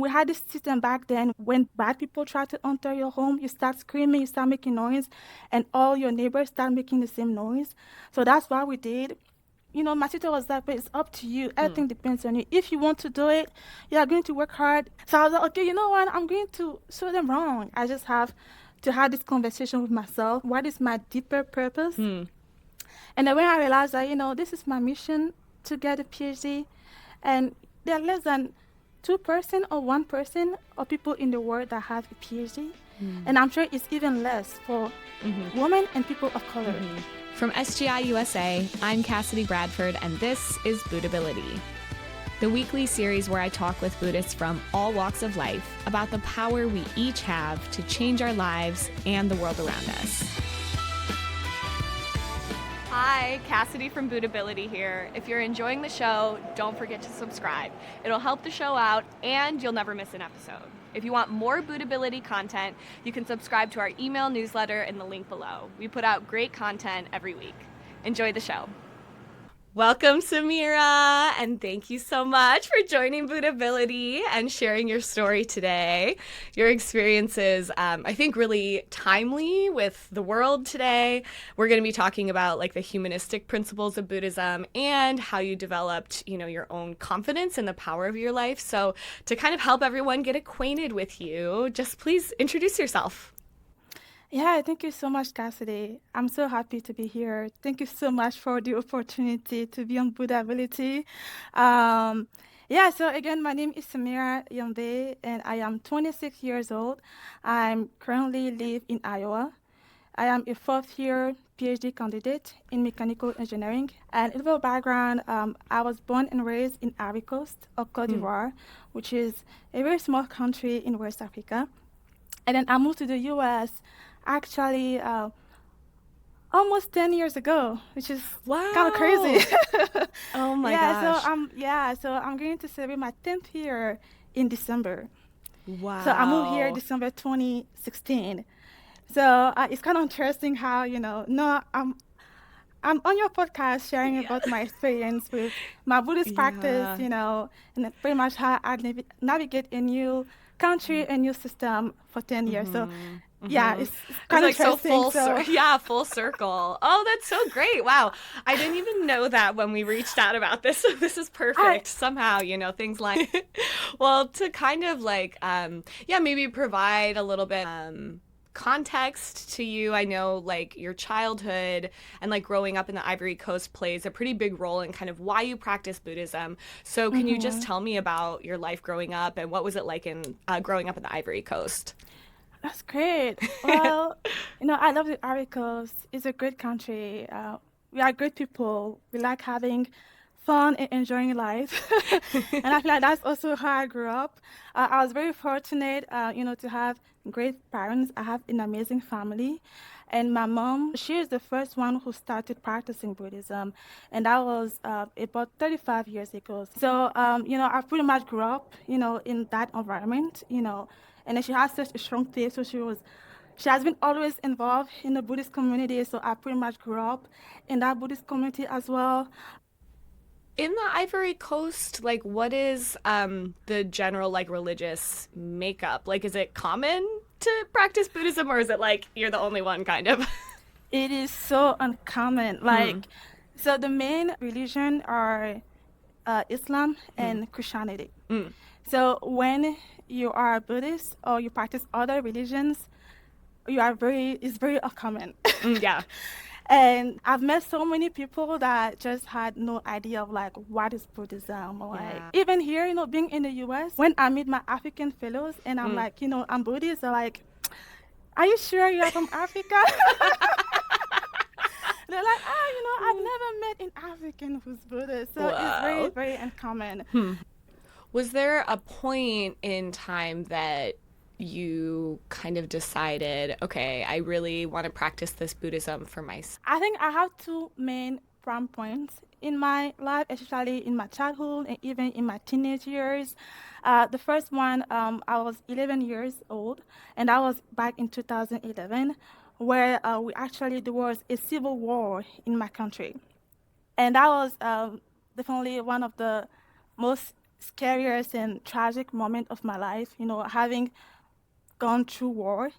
We had this system back then when bad people try to enter your home, you start screaming, you start making noise, and all your neighbors start making the same noise. So that's what we did. My tutor was like, but it's up to you. Everything depends on you. If you want to do it, you are going to work hard. So I was like, okay, you know what? I'm going to show them wrong. I just have to have this conversation with myself. What is my deeper purpose? And then when I realized that, this is my mission to get a PhD, and there are less than 2% or 1% of people in the world that have a PhD. And I'm sure it's even less for women and people of color. From SGI USA, I'm Cassidy Bradford, and this is Buddhability, the weekly series where I talk with Buddhists from all walks of life about the power we each have to change our lives and the world around us. Hi, Cassidy from Buddhability here. If you're enjoying the show, don't forget to subscribe. It'll help the show out, and you'll never miss an episode. If you want more Buddhability content, you can subscribe to our email newsletter in the link below. We put out great content every week. Enjoy the show. Welcome, Samirah, and thank you so much for joining Buddhability and sharing your story today. Your experience is, I think, really timely with the world today. We're going to be talking about the humanistic principles of Buddhism and how you developed, your own confidence in the power of your life. So to kind of help everyone get acquainted with you, just please introduce yourself. Yeah, thank you so much, Cassidy. I'm so happy to be here. Thank you so much for the opportunity to be on Buddhability. So again, my name is Samirah Gnangbe, and I am 26 years old. I currently live in Iowa. I am a fourth-year PhD candidate in mechanical engineering. And a little background, I was born and raised in Ivory Coast, or Côte d'Ivoire, which is a very small country in West Africa. And then I moved to the U.S. actually almost 10 years ago, which is kind of crazy. Oh my gosh. So I'm going to celebrate my 10th year in December. Wow. So I moved here December 2016. So it's kind of interesting how, I'm on your podcast sharing about my experience with my Buddhist practice, and pretty much how I navigate a new country, a new system for 10 years. So it's kind of interesting. Full circle. Oh, that's so great. Wow. I didn't even know that when we reached out about this. So this is perfect. Somehow, things like, well, to kind of maybe provide a little bit context to you. I know your childhood and growing up in the Ivory Coast plays a pretty big role in kind of why you practice Buddhism. So can you just tell me about your life growing up and what was it like in growing up in the Ivory Coast? That's great. Well, I love the Ivory Coast. It's a great country. We are great people. We like having fun and enjoying life. And I feel like that's also how I grew up. I was very fortunate, to have great parents. I have an amazing family. And my mom, she is the first one who started practicing Buddhism. And that was about 35 years ago. So, I pretty much grew up, in that environment, and then she has such a strong faith, so she has been always involved in the Buddhist community, so I pretty much grew up in that Buddhist community as well. In the Ivory Coast, what is the general religious makeup? Is it common to practice Buddhism, or is it you're the only one kind of? It is so uncommon. So the main religion are Islam and Christianity. So when you are a Buddhist or you practice other religions, it's very uncommon. And I've met so many people that just had no idea of what is Buddhism. Even here, being in the US, when I meet my African fellows and I'm I'm Buddhist, they're like, are you sure you're from Africa? They're like, I've never met an African who's Buddhist. So it's very, very uncommon. Was there a point in time that you kind of decided, okay, I really want to practice this Buddhism for myself? I think I have two main prime points in my life, especially in my childhood and even in my teenage years. The first one, I was 11 years old, and that was back in 2011, where there was a civil war in my country. And that was definitely one of the most scariest and tragic moment of my life, having gone through war.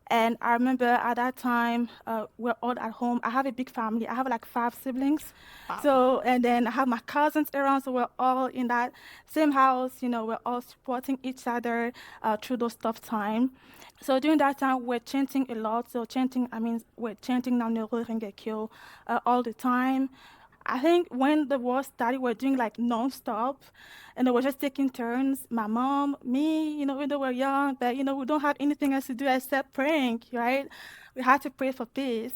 And I remember at that time, we're all at home. I have a big family. I have like 5 siblings. Wow. So, and then I have my cousins around. So we're all in that same house. We're all supporting each other through those tough times. So during that time, we're chanting a lot. So chanting, I mean, we're chanting Nam-myoho-renge-kyo all the time. I think when the war started, we were doing like non-stop, and they were just taking turns. My mom, me, when they were young, but we don't have anything else to do except praying, right? We had to pray for peace,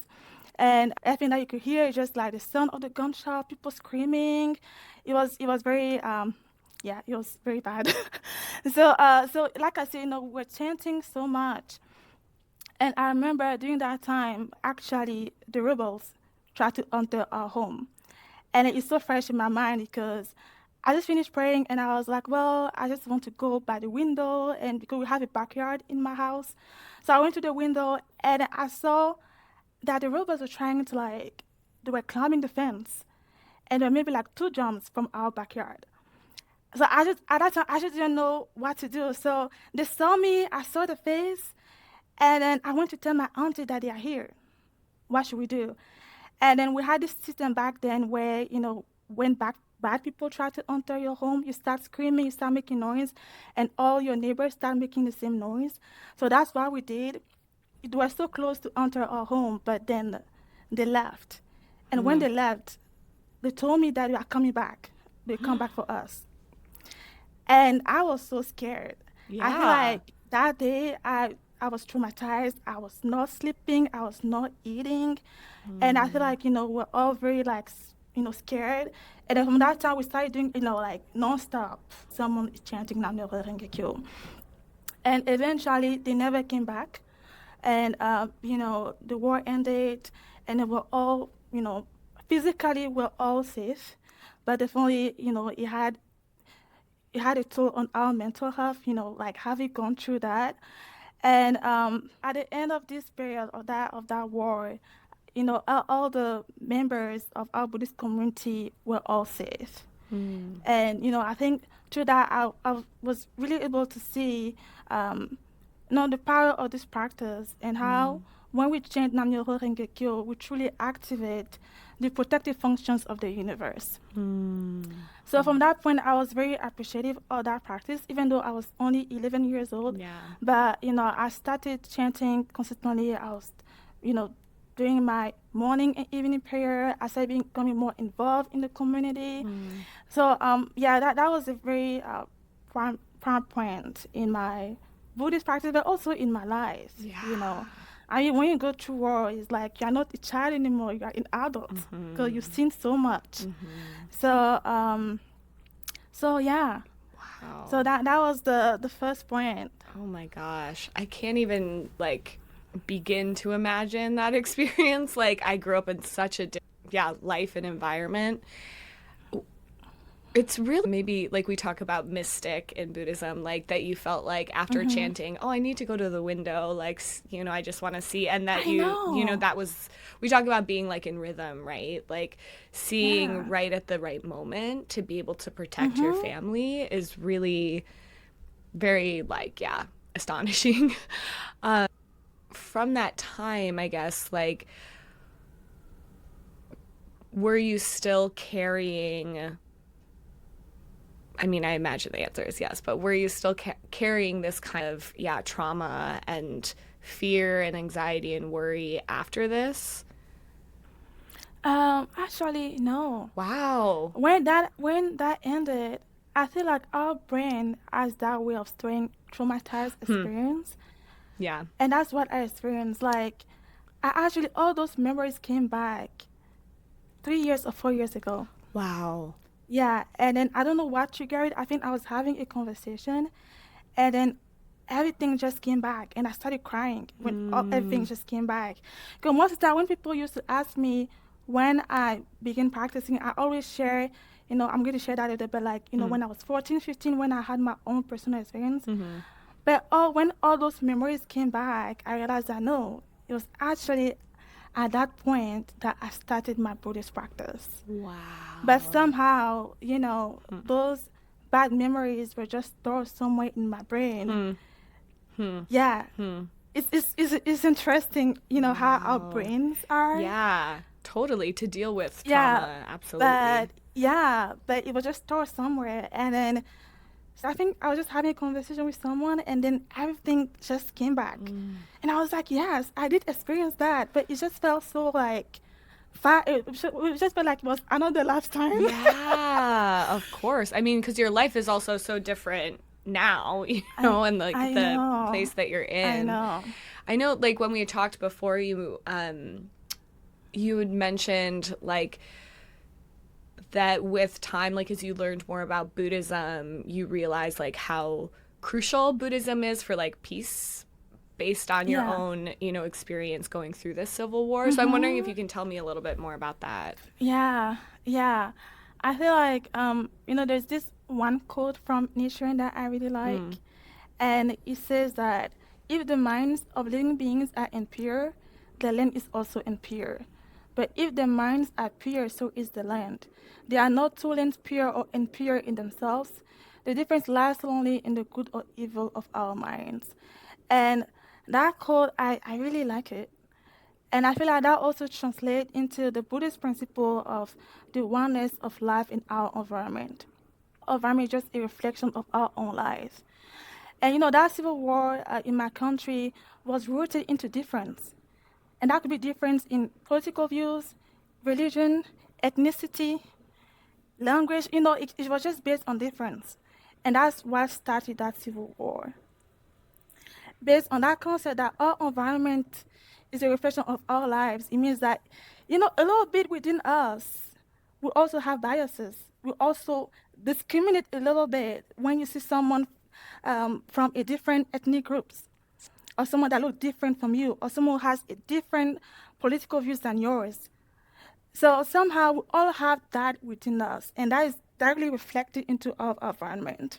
and everything that you could hear is just like the sound of the gunshot, people screaming. It was very yeah, it was very bad. So like I said, we're chanting so much, and I remember during that time, actually, the rebels tried to enter our home. And it's so fresh in my mind because I just finished praying and I was like, well, I just want to go by the window, and because we have a backyard in my house. So I went to the window and I saw that the robbers were trying to they were climbing the fence, and there were maybe like 2 jumps from our backyard. So at that time, I just didn't know what to do. So they saw me, I saw the face, and then I went to tell my auntie that they are here. What should we do? And then we had this system back then where, when bad people try to enter your home, you start screaming, you start making noise, and all your neighbors start making the same noise. So that's what we did. It was so close to enter our home, but then they left. And when they left, they told me that they are coming back. They come back for us. And I was so scared. I feel like that day I was traumatized. I was not sleeping. I was not eating. And I feel like, we're all very scared. And then from that time we started doing, like nonstop. Someone is chanting Nam-myoho-renge-kyo. And eventually they never came back. And, the war ended and they were all, physically we're all safe. But definitely, it had a toll on our mental health, like having gone through that. And at the end of this period of that war, all the members of our Buddhist community were all safe. And I think through that I was really able to see the power of this practice, and how when we chant Nam-myoho-renge-kyo, we truly activate the protective functions of the universe. So from that point, I was very appreciative of that practice, even though I was only 11 years old. Yeah. But, I started chanting consistently. I was, doing my morning and evening prayer. I started becoming more involved in the community. So, that was a very prime point in my Buddhist practice, but also in my life, I mean, when you go through war, it's like you're not a child anymore, you're an adult because you've seen so much. So yeah. Wow. So that was the first point. Oh my gosh. I can't even begin to imagine that experience. I grew up in such a life and environment. It's really maybe we talk about mystic in Buddhism, that you felt like after chanting, oh, I need to go to the window, I just want to see, and that that was, we talk about being in rhythm, right? Seeing right at the right moment to be able to protect your family is really very astonishing. From that time, I guess, were you still carrying, I mean, I imagine the answer is yes, but were you still carrying this kind of, trauma and fear and anxiety and worry after this? Actually, no. Wow. When that ended, I feel like our brain has that way of storing traumatized experience. Yeah. And that's what I experienced. All those memories came back 3 years or 4 years ago. Wow. Yeah, and then I don't know what triggered it. I think I was having a conversation, and then everything just came back, and I started crying when everything just came back. Because most of the time, when people used to ask me when I began practicing, I always share, I'm going to share that a little bit, when I was 14, 15, when I had my own personal experience. But when all those memories came back, I realized that no, it was actually at that point that I started my Buddhist practice. Wow. But somehow, those bad memories were just stored somewhere in my brain. Yeah. It's interesting, how our brains are. Yeah, totally, to deal with Yeah, trauma, absolutely. but it was just stored somewhere. And then so I think I was just having a conversation with someone, and then everything just came back. And I was like, yes, I did experience that, but it just felt so like far. It just felt like it was another lifetime. Yeah, of course. I mean, because your life is also so different now, and like I the know. place that you're in. I know, like when we had talked before, you had mentioned like that with time, like as you learned more about Buddhism, you realized like how crucial Buddhism is for like peace based on your own, experience going through this civil war. So I'm wondering if you can tell me a little bit more about that. Yeah. I feel like, there's this one quote from Nichiren that I really like. And it says that if the minds of living beings are impure, the land is also impure. But if the minds are pure, so is the land. There are no two lands pure or impure in themselves. The difference lies only in the good or evil of our minds. And that quote, I really like it. And I feel like that also translates into the Buddhist principle of the oneness of life in our environment. Our environment is just a reflection of our own lives. And that civil war in my country was rooted into difference. And that could be difference in political views, religion, ethnicity, language. It was just based on difference. And that's what started that civil war. Based on that concept that our environment is a reflection of our lives, it means that, a little bit within us, we also have biases. We also discriminate a little bit when you see someone from a different ethnic groups, or someone that looks different from you, or someone who has a different political views than yours. So somehow we all have that within us, and that is directly reflected into our environment.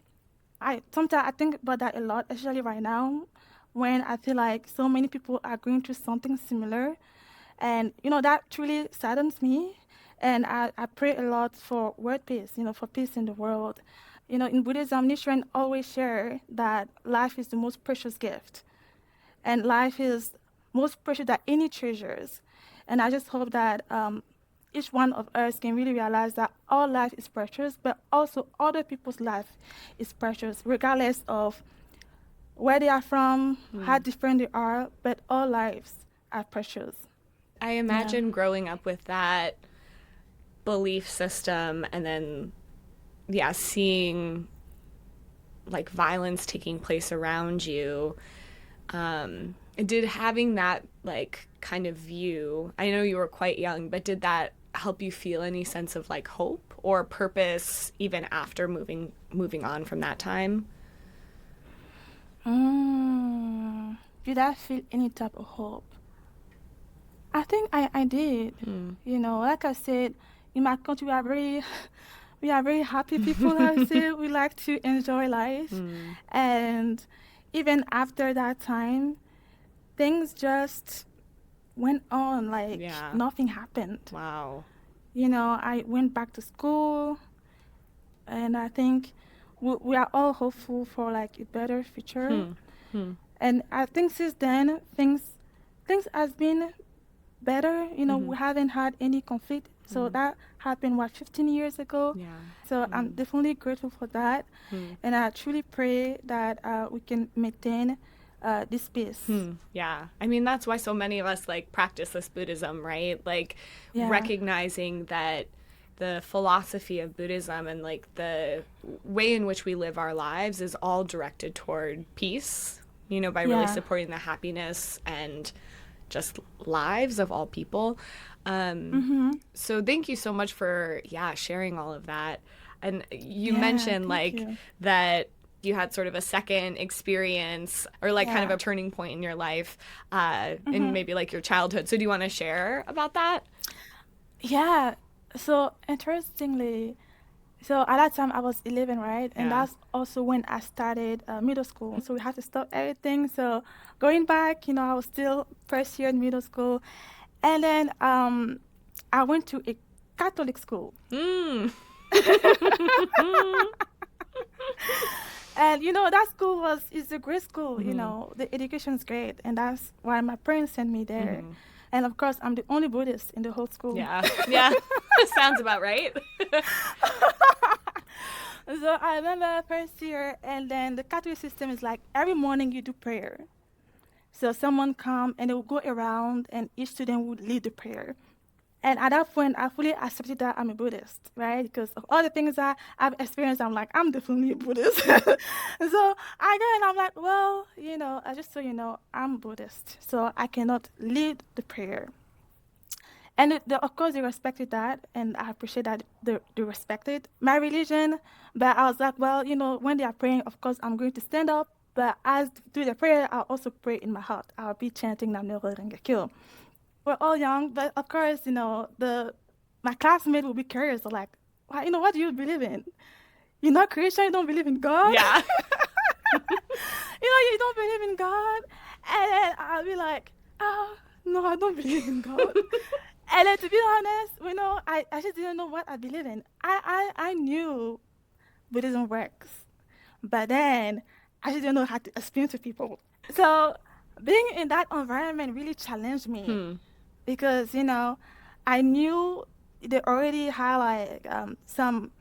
Sometimes I think about that a lot, especially right now, when I feel like so many people are going through something similar. And, that truly saddens me. And I pray a lot for world peace, for peace in the world. In Buddhism, Nichiren always share that life is the most precious gift. And life is most precious than any treasures. And I just hope that each one of us can really realize that our life is precious, but also other people's life is precious, regardless of where they are from, how different they are, but all lives are precious. I imagine growing up with that belief system and then, seeing like violence taking place around you. Did having that like kind of view, I know you were quite young, but did that help you feel any sense of like hope or purpose even after moving on from that time? Did I feel any type of hope? I think I did. Like I said, in my country we are very happy people. I would say we like to enjoy life, and even after that time, things just went on like nothing happened. Wow. I went back to school, and I think we are all hopeful for like a better future. And I think since then things has been better. We haven't had any conflict. So that happened 15 years ago. So I'm definitely grateful for that. And I truly pray that we can maintain this peace. Yeah. I mean, that's why so many of us like practice this Buddhism, right? Like recognizing that the philosophy of Buddhism and like the way in which we live our lives is all directed toward peace, by really supporting the happiness and just lives of all people. So thank you so much for sharing all of that. And you mentioned that you had sort of a second experience or like kind of a turning point in your life in maybe like your childhood. So do you want to share about that? Yeah. So interestingly, so at that time I was 11, right? And that's also when I started middle school. So we had to stop everything. So going back, I was still first year in middle school. And then I went to a Catholic school. And that school is a great school. The education is great, and that's why my parents sent me there. And of course, I'm the only Buddhist in the whole school. Yeah. Sounds about right. So I remember first year, and then the Catholic system is like every morning you do prayer. So someone come and they will go around, and each student would lead the prayer. And at that point, I fully accepted that I'm a Buddhist, right? Because of all the things that I've experienced, I'm like, I'm definitely a Buddhist. So I go and I'm like, well, just so you know, I'm Buddhist, so I cannot lead the prayer. And of course, they respected that, and I appreciate that they respected my religion. But I was like, well, when they are praying, of course, I'm going to stand up. But as do the prayer, I'll also pray in my heart. I'll be chanting Nam-myoho-renge-kyo. We're all young, but of course, my classmates will be curious. They're like, well, what do you believe in? You're not Christian, you don't believe in God? Yeah. You don't believe in God? And then I'll be like, oh, no, I don't believe in God. And then to be honest, I just didn't know what I believe in. I knew Buddhism works, but then I just didn't know how to explain to people. So being in that environment really challenged me. Because, I knew they already had like some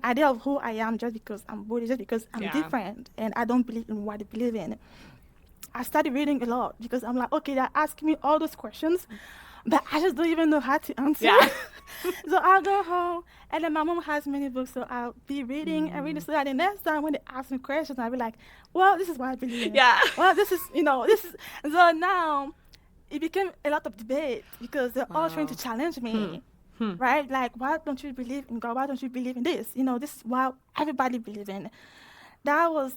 idea of who I am just because I'm Buddhist, just because I'm different and I don't believe in what they believe in. I started reading a lot because I'm like, okay, they're asking me all those questions, but I just don't even know how to answer. Yeah. So I'll go home, and then my mom has many books, so I'll be reading and reading so that the next time when they ask me questions, I'll be like, well, this is what I believe in. Yeah. Well, this is. So now it became a lot of debate because they're all trying to challenge me, right? Like, why don't you believe in God? Why don't you believe in this? This is what everybody believes in. That was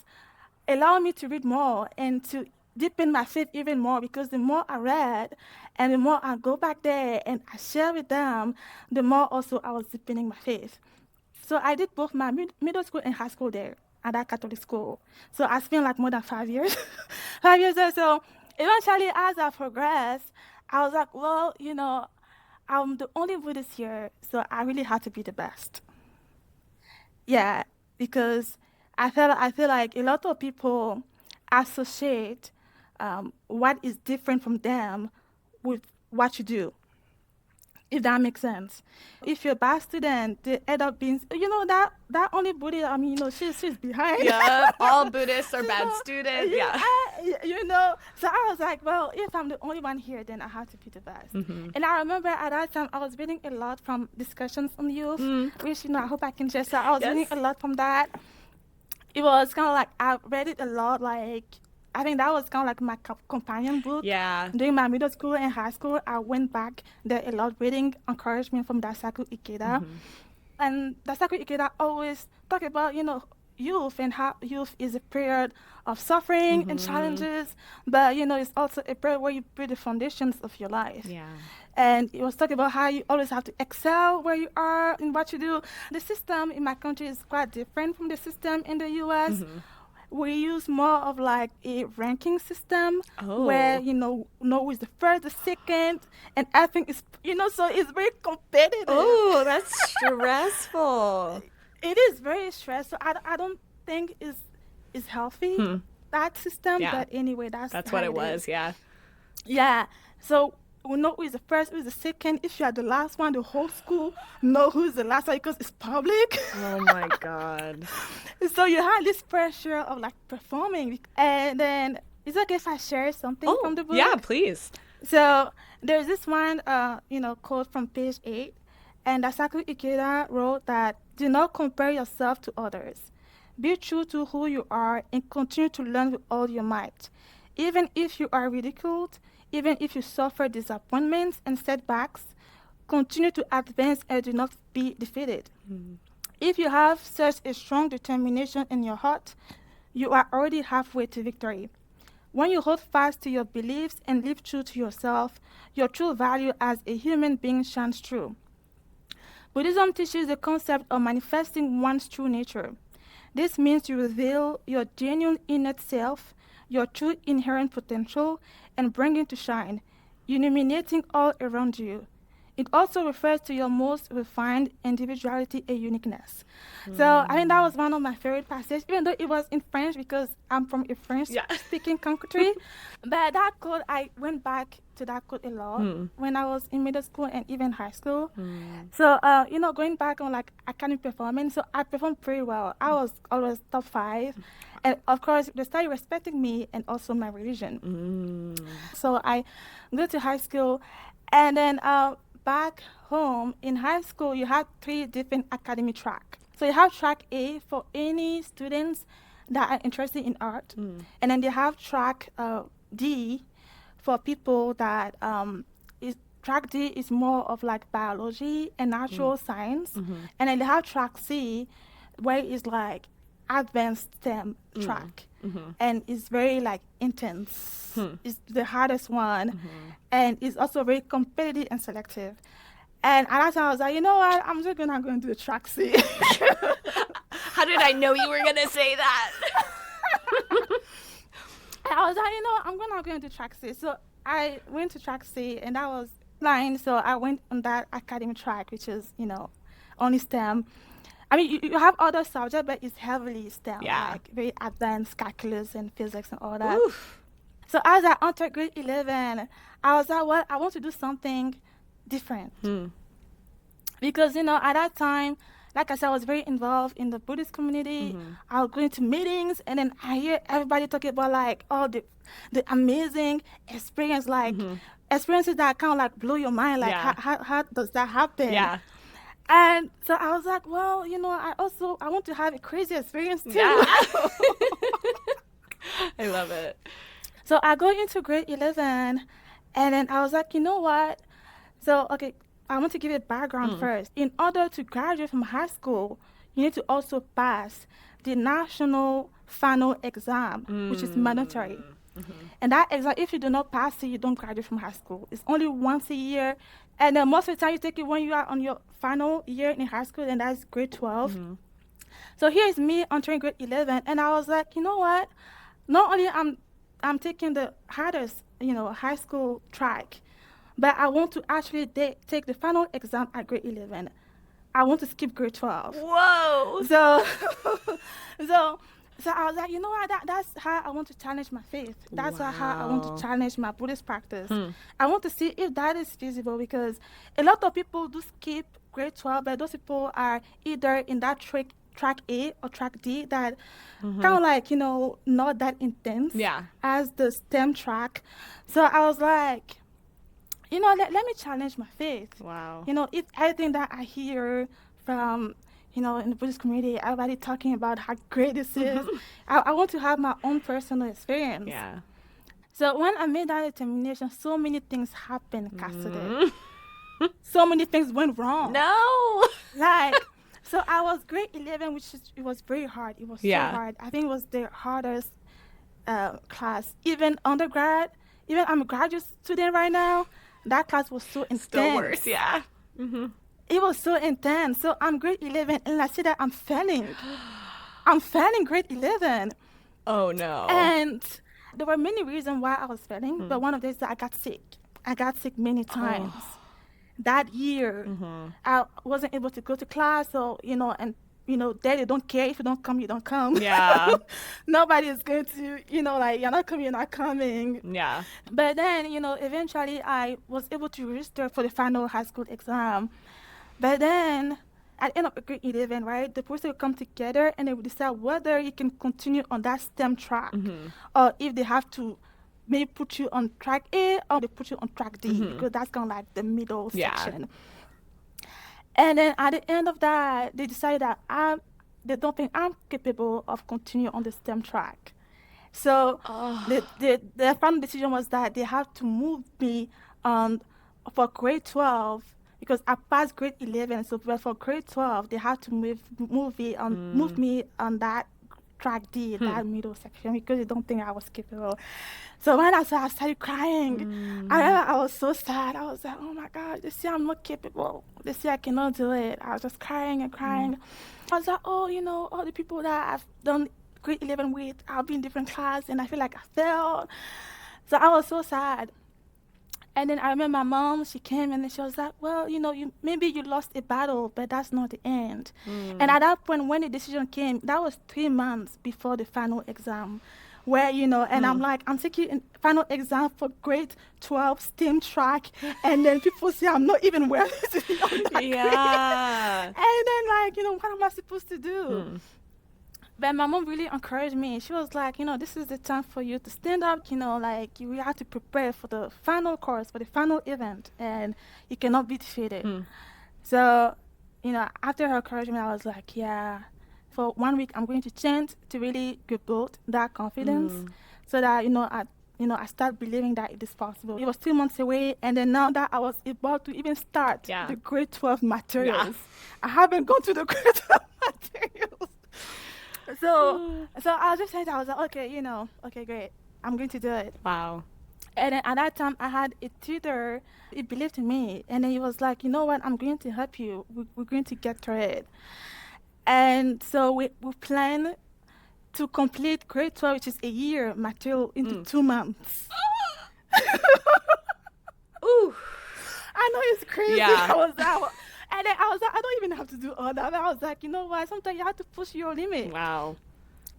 allowing me to read more and to deepen my faith even more, because the more I read and the more I go back there and I share with them, the more also I was deepening my faith. So I did both my middle school and high school there at that Catholic school. So I spent like more than 5 years, 5 years there. So eventually, as I progressed, I was like, well, I'm the only Buddhist here, so I really had to be the best. Yeah, because I feel like a lot of people associate what is different from them with what you do, if that makes sense. If you're a bad student, they end up being, that only Buddhist, she's behind. Yeah, all Buddhists are bad students. Yeah. So I was like, well, if I'm the only one here, then I have to be the best. And I remember at that time, I was reading a lot from discussions on youth, which, I hope I can share. So I was reading a lot from that. It was kind of like, I read it a lot, like, I think that was kind of like my companion book. Yeah. During my middle school and high school, I went back there a lot, reading encouragement from Daisaku Ikeda. And Daisaku Ikeda always talk about, youth and how youth is a period of suffering and challenges, but, it's also a period where you build the foundations of your life. Yeah. And it was talking about how you always have to excel where you are in what you do. The system in my country is quite different from the system in the U.S. We use more of like a ranking system where, who is the first, the second, and everything is, so it's very competitive. Oh, that's stressful. It is very stressful. I don't think it's healthy, that system, but anyway, that's what it was, yeah. Yeah, so we know who is the first, who is the second. If you are the last one, the whole school know who is the last one because it's public. Oh my God. So you have this pressure of like performing. And then, is it okay if I share something from the book? Yeah, please. So there's this one, quote from page 8. And Daisaku Ikeda wrote that, do not compare yourself to others. Be true to who you are and continue to learn with all your might. Even if you are ridiculed, even if you suffer disappointments and setbacks, continue to advance and do not be defeated. If you have such a strong determination in your heart, you are already halfway to victory. When you hold fast to your beliefs and live true to yourself, your true value as a human being shines through. Buddhism teaches the concept of manifesting one's true nature. This means you reveal your genuine innate self, your true inherent potential, and bring it to shine, illuminating all around you. It also refers to your most refined individuality and uniqueness. So I think that was one of my favorite passages, even though it was in French because I'm from a French-speaking country. But that quote, I went back to that quote a lot when I was in middle school and even high school. So, going back on like academic performance, so I performed pretty well. I was always top 5. And of course, they started respecting me and also my religion. So I go to high school, and then back home in high school, you have 3 different academic tracks. So you have track A for any students that are interested in art, and then they have track D for people that track D is more of like biology and natural science, and then they have track C where it's like advanced STEM track, and it's very like intense. It's the hardest one, and it's also very competitive and selective. And at that time, I was like, you know what? I'm just gonna go and do the track C. How did I know you were gonna say that? And I was like, I'm gonna go and do track C. So I went to track C, and that was fine. So I went on that academic track, which is, only STEM. I mean, you have other subjects, but it's heavily STEM, like very advanced calculus and physics and all that. Oof. So as I entered grade 11, I was like, well, I want to do something different. Because, at that time, like I said, I was very involved in the Buddhist community. I was going to meetings, and then I hear everybody talking about, like, all the amazing experience, like, experiences that kind of, like, blow your mind. Like, how does that happen? Yeah. And so I was like, well, I want to have a crazy experience, too. Yeah. I love it. So I go into grade 11, and then I was like, you know what? So, okay, I want to give you a background first. In order to graduate from high school, you need to also pass the national final exam, which is mandatory. And that exam, if you do not pass it, you don't graduate from high school. It's only once a year. And then most of the time you take it when you are on your final year in high school, and that's grade 12. So here's me entering grade 11, and I was like, you know what? Not only I'm taking the hardest, high school track, but I want to actually take the final exam at grade 11. I want to skip grade 12. Whoa. So I was like, you know what? That's how I want to challenge my faith. That's how I want to challenge my Buddhist practice. I want to see if that is feasible, because a lot of people do skip grade 12, but those people are either in that track A or track D that kind of like, not that intense as the STEM track. So I was like, let me challenge my faith. Wow. If everything that I hear from, in the Buddhist community, everybody talking about how great this is, I want to have my own personal experience. Yeah. So when I made that determination, so many things happened, Cassidy. So many things went wrong. No. Like, so I was grade 11, it was very hard. It was so hard. I think it was the hardest class. Even undergrad, even I'm a graduate student right now, that class was so intense. Still worse, yeah. It was so intense. So I'm grade 11, and I see that I'm failing. I'm failing grade 11. Oh, no. And there were many reasons why I was failing, but one of them is that I got sick. I got sick many times. That year, I wasn't able to go to class, so, they don't care. If you don't come, you don't come. Yeah. Nobody is going to, like, you're not coming, you're not coming. Yeah. But then, eventually I was able to register for the final high school exam. But then, at the end of grade 11, right, the person will come together and they will decide whether you can continue on that STEM track or if they have to maybe put you on track A or they put you on track D, because that's kind of like the middle section. And then at the end of that, they decided that they don't think I'm capable of continuing on the STEM track. So the final decision was that they have to move me on for grade 12, because I passed grade 11. So for grade 12, they have to move me on that track D, that middle section, because they don't think I was capable. So when I started crying. I was so sad. I was like, oh my God, this year I'm not capable. This year I cannot do it. I was just crying and crying. I was like, oh, all the people that I've done grade 11 with, I'll be in different class, and I feel like I failed. So I was so sad. And then I remember my mom, she came and she was like, well, maybe you lost a battle, but that's not the end. And at that point, when the decision came, that was 3 months before the final exam, where, and I'm like, I'm taking a final exam for grade 12 STEM track. And then people say I'm not even worthy to be on that grade. And then, what am I supposed to do? But my mom really encouraged me. She was like, this is the time for you to stand up, you have to prepare for the final course, for the final event, and you cannot be defeated. So, after her encouragement, I was like, yeah, for 1 week, I'm going to chant to really rebuild that confidence so that, I start believing that it is possible. It was 2 months away, and then now that I was about to even start the grade 12 materials, I haven't gone to the grade 12 materials. So I was just saying, I was like, okay, okay, great. I'm going to do it. Wow. And then at that time, I had a tutor. He believed in me. And then he was like, you know what? I'm going to help you. We're going to get through it. And so we plan to complete grade 12, which is a year material, into 2 months. Ooh. I know it's crazy. Yeah. And then I was like, I don't even have to do all that. I was like, you know what? Sometimes you have to push your limit. Wow.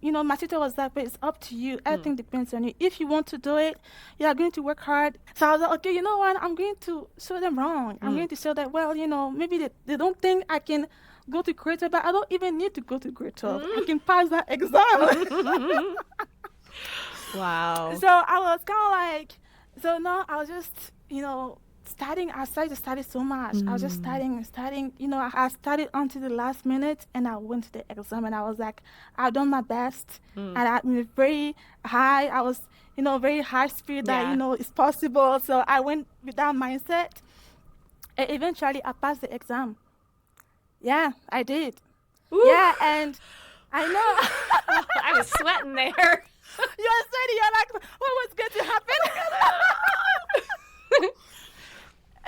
My tutor was like, but it's up to you. Everything depends on you. If you want to do it, you are going to work hard. So I was like, okay, you know what? I'm going to show them wrong. I'm going to show that, well, maybe they don't think I can go to grade 12, but I don't even need to go to grade 12. I can pass that exam. Wow. So I was kind of like, so now I was just, studying. I started to study so much. I was just studying. I studied until the last minute, and I went to the exam, and I was like, I've done my best. And I'm very high. I was, very high speed that, it's possible. So I went with that mindset, and eventually I passed the exam. Yeah, I did. Ooh. Yeah, and I know. I was sweating there. You're sweating. You're like, what was going to happen?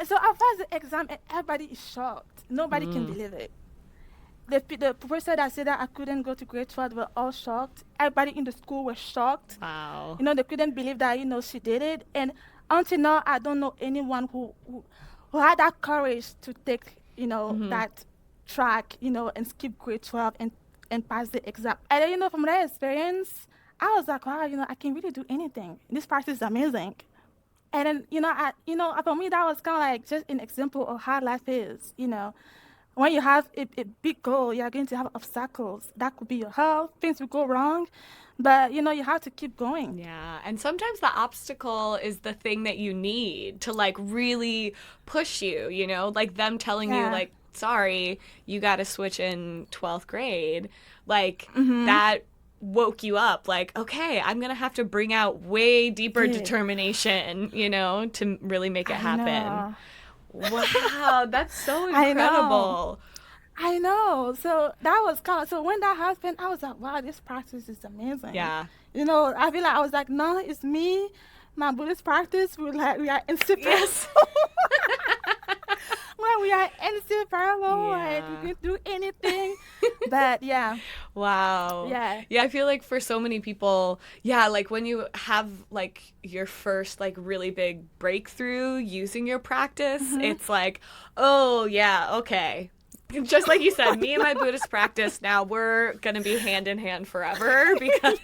So I passed the exam, and everybody is shocked. Nobody can believe it. The professor that said that I couldn't go to grade 12 were all shocked. Everybody in the school was shocked. Wow. They couldn't believe that, she did it. And until now, I don't know anyone who had that courage to take, that track, and skip grade 12 and pass the exam. And then, from that experience, I was like, wow, I can really do anything. This practice is amazing. And then, for me, that was kind of like just an example of how life is, When you have a big goal, you're going to have obstacles. That could be your health, things will go wrong, but, you have to keep going. Yeah, and sometimes the obstacle is the thing that you need to, really push you, Like them telling you, sorry, you got to switch in 12th grade. That woke you up, okay, I'm gonna have to bring out way deeper determination, to really make it happen. Wow, that's so incredible. I know. So that was so when that happened, I was like, wow, this practice is amazing. Yeah. I feel like I was like, no, it's me, my Buddhist practice. We are inseparable. Yes. Well, we are inseparable. We can do anything. But yeah. Wow. Yeah. Yeah, I feel like for so many people, when you have your first really big breakthrough using your practice, it's like, oh yeah, okay. Just like you said, me and my Buddhist practice, now we're going to be hand in hand forever because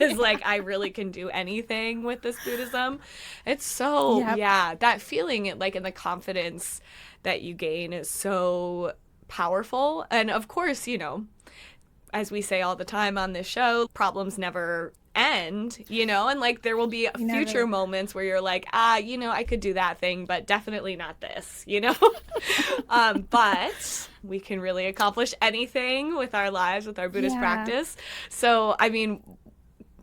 I really can do anything with this Buddhism. It's so, that feeling in the confidence that you gain is so powerful. And of course, as we say all the time on this show, problems never end, and there will be future moments where you're like, I could do that thing, but definitely not this, but we can really accomplish anything with our lives, with our Buddhist practice. So, I mean,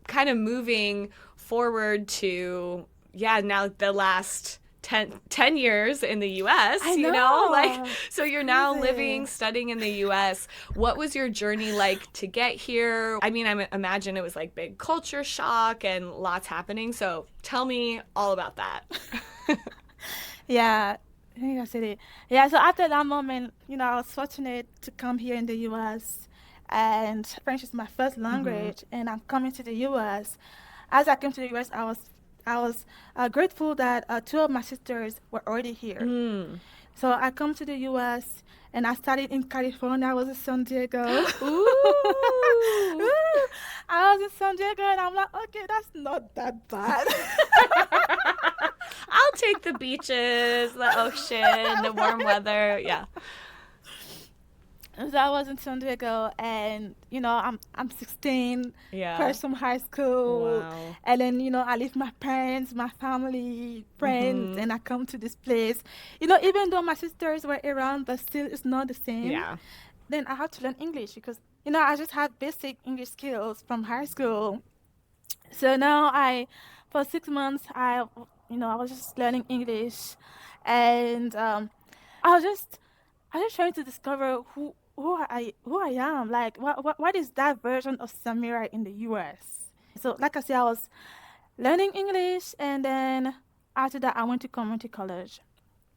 kind of moving forward to, now the last 10 years in the U.S., so you're now living, studying in the U.S. What was your journey like to get here? I mean, I imagine it was big culture shock and lots happening. So tell me all about that. Yeah. Yeah, so after that moment, I was fortunate to come here in the U.S. and French is my first language, and I'm coming to the U.S. As I came to the U.S., I was I was grateful that two of my sisters were already here. So I come to the U.S. and I studied in California. I was in San Diego. Ooh. I was in San Diego and I'm like, okay, that's not that bad. I'll take the beaches, the ocean, the warm weather. Yeah. So I was in San Diego, and I'm 16, Yeah. fresh from high school, Wow. and then I leave my parents, my family, friends, and I come to this place. Even though my sisters were around, but still it's not the same. Yeah. Then I had to learn English because I just had basic English skills from high school. So now for 6 months, I was just learning English, and I was just trying to discover who I am. Like, what is that version of Samirah in the U.S.? So, like I said, I was learning English, and then after that, I went to community college.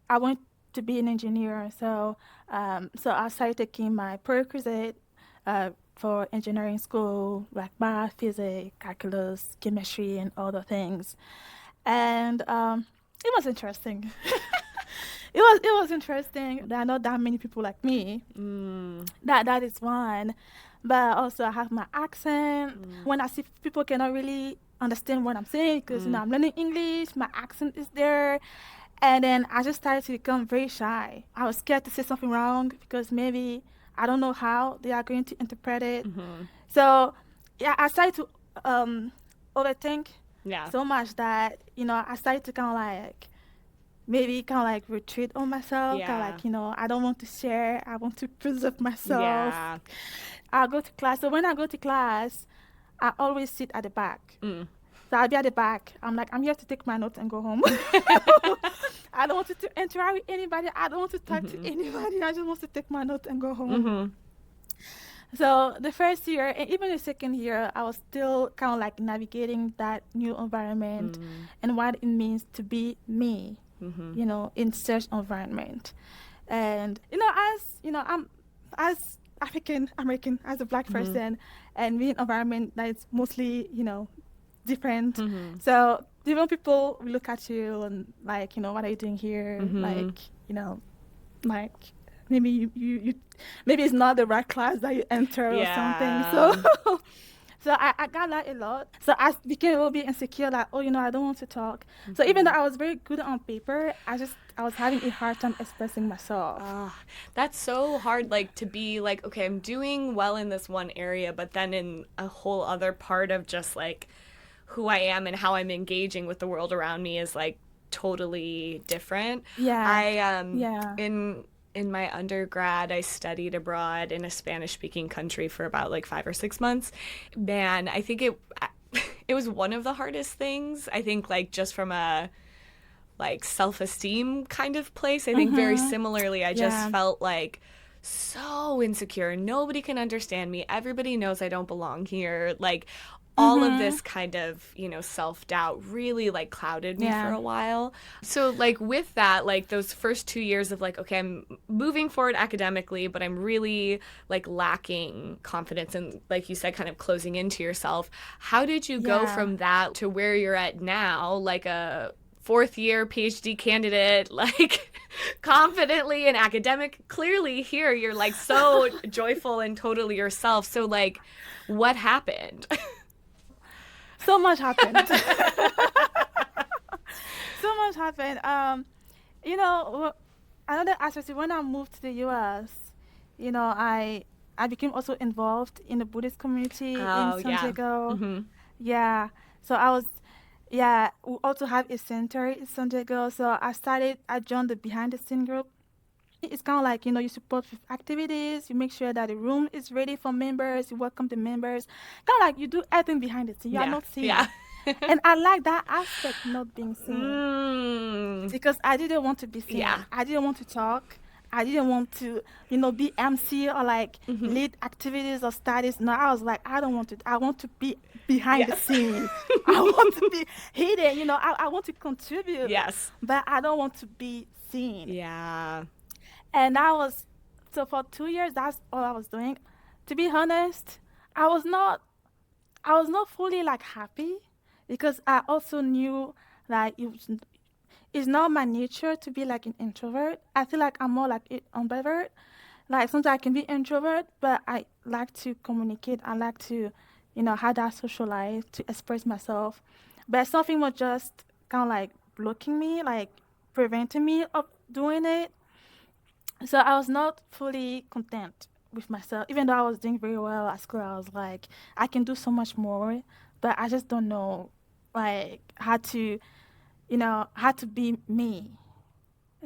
I went to be an engineer, so I started taking my prerequisite for engineering school, like math, physics, calculus, chemistry, and other things. And it was interesting. It was interesting. There are not that many people like me. That is one. But also I have my accent. When I see people cannot really understand what I'm saying because I'm learning English, my accent is there. And then I just started to become very shy. I was scared to say something wrong because maybe I don't know how they are going to interpret it. So yeah, I started to overthink so much that I started to kind of like retreat on myself. Kind of like I don't want to share. I want to preserve myself. Yeah. I'll go to class. So when I go to class, I always sit at the back. So I'll be at the back. I'm like, I'm here to take my notes and go home. I don't want to interact with anybody. I don't want to talk to anybody. I just want to take my notes and go home. So the first year and even the second year, I was still kind of like navigating that new environment and what it means to be me, in such environment. And I'm as African American, as a Black person, and being in an environment that is mostly different. So different people will look at you and like, what are you doing here? Like maybe you maybe it's not the right class that you enter or something. So I got that a lot. So I became a little bit insecure, like, I don't want to talk. So even though I was very good on paper, I was having a hard time expressing myself. That's so hard, like, to be like, okay, I'm doing well in this one area, but then in a whole other part of just like who I am and how I'm engaging with the world around me is like totally different. In my undergrad, I studied abroad in a Spanish-speaking country for about like 5 or 6 months. Man, I think it was one of the hardest things. I think like just from a like self-esteem kind of place. I think very similarly, I just felt like so insecure. Nobody can understand me. Everybody knows I don't belong here. Like all of this kind of, self-doubt really like clouded me for a while. So like with that, like those first 2 years of like, okay, I'm moving forward academically, but I'm really like lacking confidence and like you said, kind of closing into yourself. How did you go from that to where you're at now, like a fourth year Ph.D. candidate, like confidently and academic? Clearly here you're like so joyful and totally yourself. So like what happened? So much happened. So much happened. Another aspect is when I moved to the U.S., I became also involved in the Buddhist community in San Diego. Yeah. So we also have a center in San Diego. So I joined the behind the scene group. It's kind of like, you support with activities, you make sure that the room is ready for members, you welcome the members. Kind of like you do everything behind the scenes. You are not seen. And I like that aspect, not being seen. Because I didn't want to be seen. I didn't want to talk. I didn't want to, be MC or like lead activities or studies. No, I was like, I don't want to. I want to be behind the scenes. I want to be hidden. I want to contribute. Yes. But I don't want to be seen. Yeah. And so for 2 years, that's all I was doing. To be honest, I was not fully like happy because I also knew like it's not my nature to be like an introvert. I feel like I'm more like an ambivert. Like sometimes I can be introvert, but I like to communicate. I like to, have that social life to express myself. But something was just kind of like blocking me, like preventing me of doing it. So I was not fully content with myself, even though I was doing very well at school. I was like, I can do so much more, but I just don't know, like how to be me.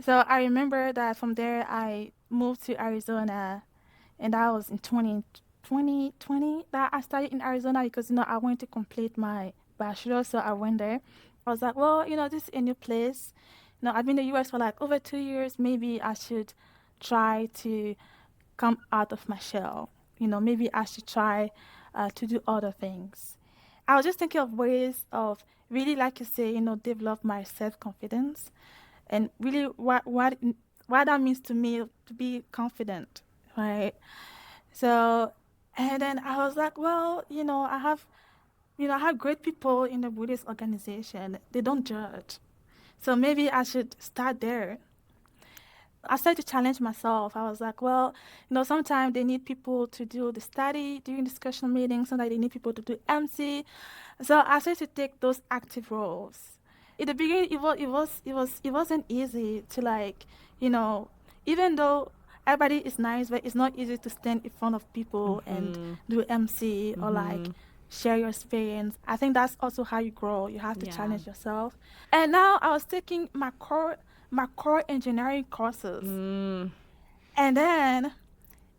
So I remember that from there I moved to Arizona, and that was in 2020 that I started in Arizona because I wanted to complete my bachelor, so I went there. I was like, well, this is a new place. I've been in the U.S. for like over 2 years. Maybe I should try to come out of my shell. Maybe I should try to do other things. I was just thinking of ways of really, like you say, develop my self-confidence and really what that means to me to be confident, right? So, and then I was like, well, I have great people in the Buddhist organization. They don't judge. So maybe I should start there. I started to challenge myself. I was like, well, sometimes they need people to do the study during discussion meetings. Sometimes they need people to do MC. So I started to take those active roles. In the beginning, it wasn't easy to even though everybody is nice, but it's not easy to stand in front of people and do MC or like share your experience. I think that's also how you grow. You have to challenge yourself. And now I was taking my core engineering courses. And then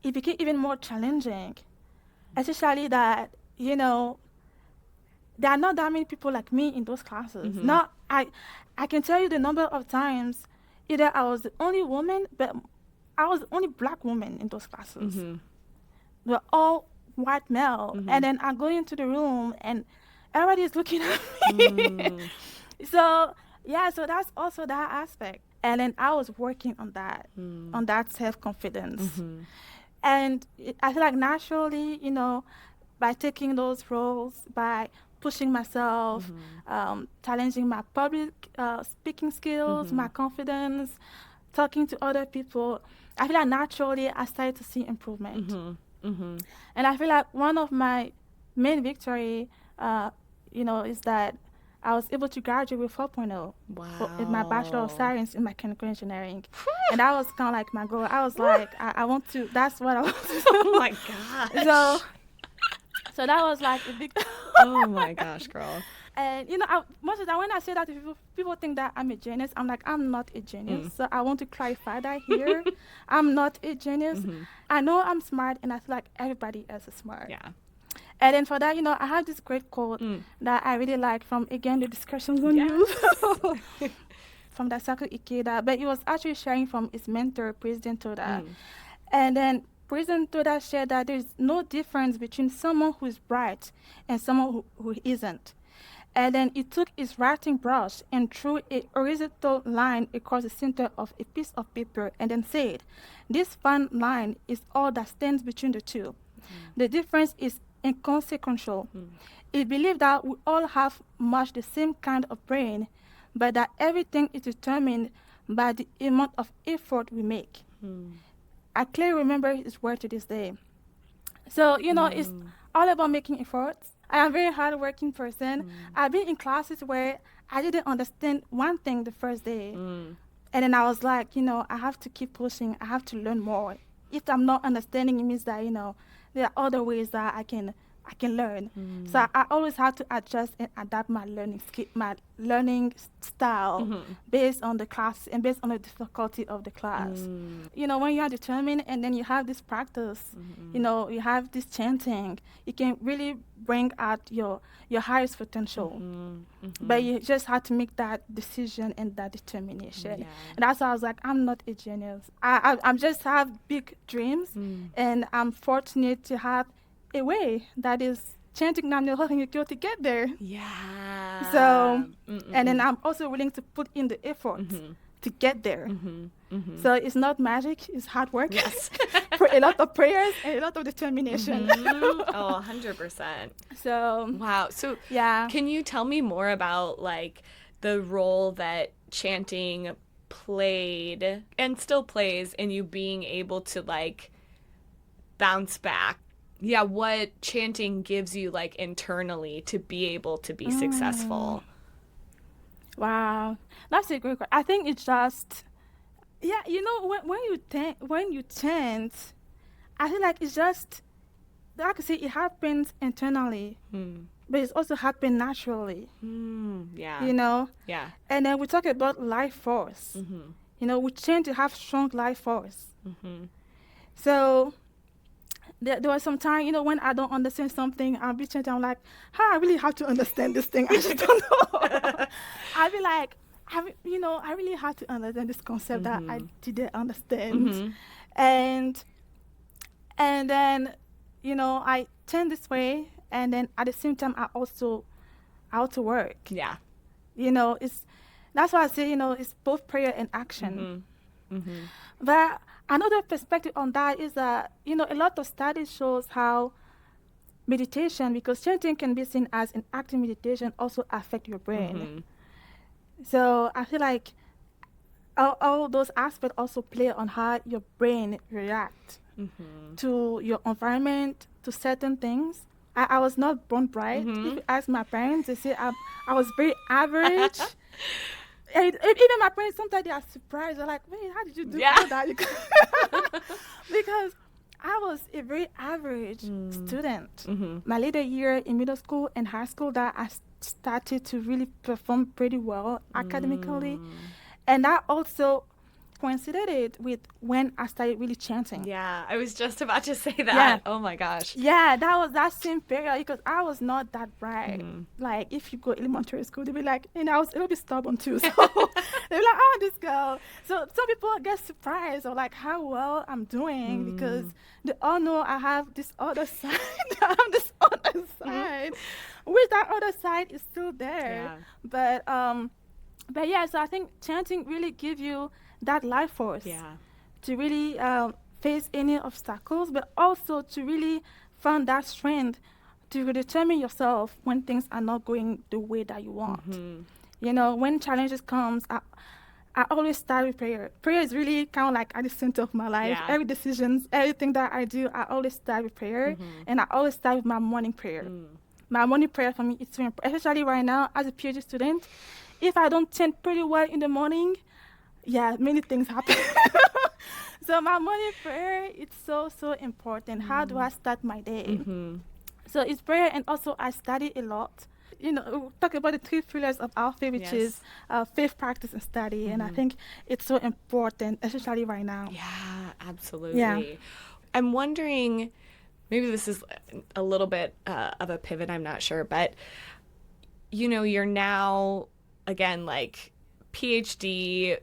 it became even more challenging, especially that, there are not that many people like me in those classes. Not, I can tell you the number of times either I was the only woman, but I was the only black woman in those classes. We're all white male. And then I go into the room and everybody is looking at me. So that's also that aspect. And then I was working on that self-confidence. And I feel like naturally, by taking those roles, by pushing myself, challenging my public speaking skills, my confidence, talking to other people, I feel like naturally I started to see improvement. And I feel like one of my main victory, is that I was able to graduate with 4.0 in my Bachelor of Science in Mechanical Engineering. And that was kind of like my goal. I was like, I want to, that's what I want to do. Oh my gosh. So that was like a big... Oh my gosh, girl. And, most of the time when I say that to people think that I'm a genius. I'm like, I'm not a genius. So I want to clarify that here. I'm not a genius. I know I'm smart, and I feel like everybody else is smart. Yeah. And then for that, I have this great quote that I really like from, again, the discussions on youth. From Daisaku Ikeda. But he was actually sharing from his mentor, President Toda. And then President Toda shared that there's no difference between someone who is bright and someone who isn't. And then he took his writing brush and drew a horizontal line across the center of a piece of paper and then said, this fine line is all that stands between the two. The difference is inconsequential. He believed that we all have much the same kind of brain, but that everything is determined by the amount of effort we make. I clearly remember his word to this day. So, it's all about making efforts. I am a very hardworking person. I've been in classes where I didn't understand one thing the first day. And then I was like, I have to keep pushing. I have to learn more. If I'm not understanding, it means that, there are other ways that I can learn. So I always have to adjust and adapt my learning style based on the class and based on the difficulty of the class. When you are determined and then you have this practice, you have this chanting, you can really bring out your highest potential. But you just have to make that decision and that determination. And that's why I was like, I'm not a genius. I just have big dreams, and I'm fortunate to have a way that is chanting Nam-myoho-renge-kyo to get there. Yeah. So, and then I'm also willing to put in the effort to get there. So it's not magic, it's hard work. Yes. For a lot of prayers and a lot of determination. Oh, 100%. So wow. So yeah. can you tell me more about like the role that chanting played and still plays in you being able to like bounce back? Yeah, what chanting gives you like internally to be able to be successful? Wow, that's a great question. I think it's just, yeah, when you chant, I feel like it's just, like I say, it happens internally, but it's also happen naturally. Yeah. You know. Yeah. And then we talk about life force. You know, we chant to have strong life force. So there was some time, you know, when I don't understand something, I'll be chanting, I'm like, I really have to understand this thing. I just don't know. I'll be like, I really have to understand this concept that I didn't understand. And then, you know, I chant this way, and then at the same time, I also work. Yeah. You know, that's why I say, you know, it's both prayer and action. But another perspective on that is that, you know, a lot of studies shows how meditation, because chanting can be seen as an active meditation, also affect your brain. So I feel like all those aspects also play on how your brain reacts to your environment, to certain things. I was not born bright. If you ask my parents, they say I was very average. And even my parents, sometimes they are surprised. They're like, wait, how did you do all that? Because I was a very average student. My later year in middle school and high school, that I started to really perform pretty well academically. And that also coincided with when I started really chanting. Yeah, I was just about to say that. Yeah. Oh my gosh. Yeah, that was that same period, because I was not that bright. Like, if you go elementary school, they'll be like, and I was a little bit stubborn too. So they'll be like, oh, this girl. So some people get surprised or like how well I'm doing, because they all know I have this other side. I have this other side, which that other side is still there. Yeah. But yeah, so I think chanting really gives you that life force to really face any obstacles, but also to really find that strength to determine yourself when things are not going the way that you want. You know, when challenges comes, I always start with prayer. Prayer is really kind of like at the center of my life. Yeah. Every decisions, everything that I do, I always start with prayer, and I always start with my morning prayer. My morning prayer for me is so important, especially right now as a Ph.D. student. If I don't chant pretty well in the morning, many things happen. So my morning prayer, it's so important. How do I start my day? So it's prayer, and also I study a lot. You know, we talk about the 3 pillars of our faith, which is faith, practice, and study. And I think it's so important, especially right now. Yeah, absolutely. Yeah. I'm wondering, maybe this is a little bit of a pivot, I'm not sure, but, you know, you're now, again, like, Ph.D.,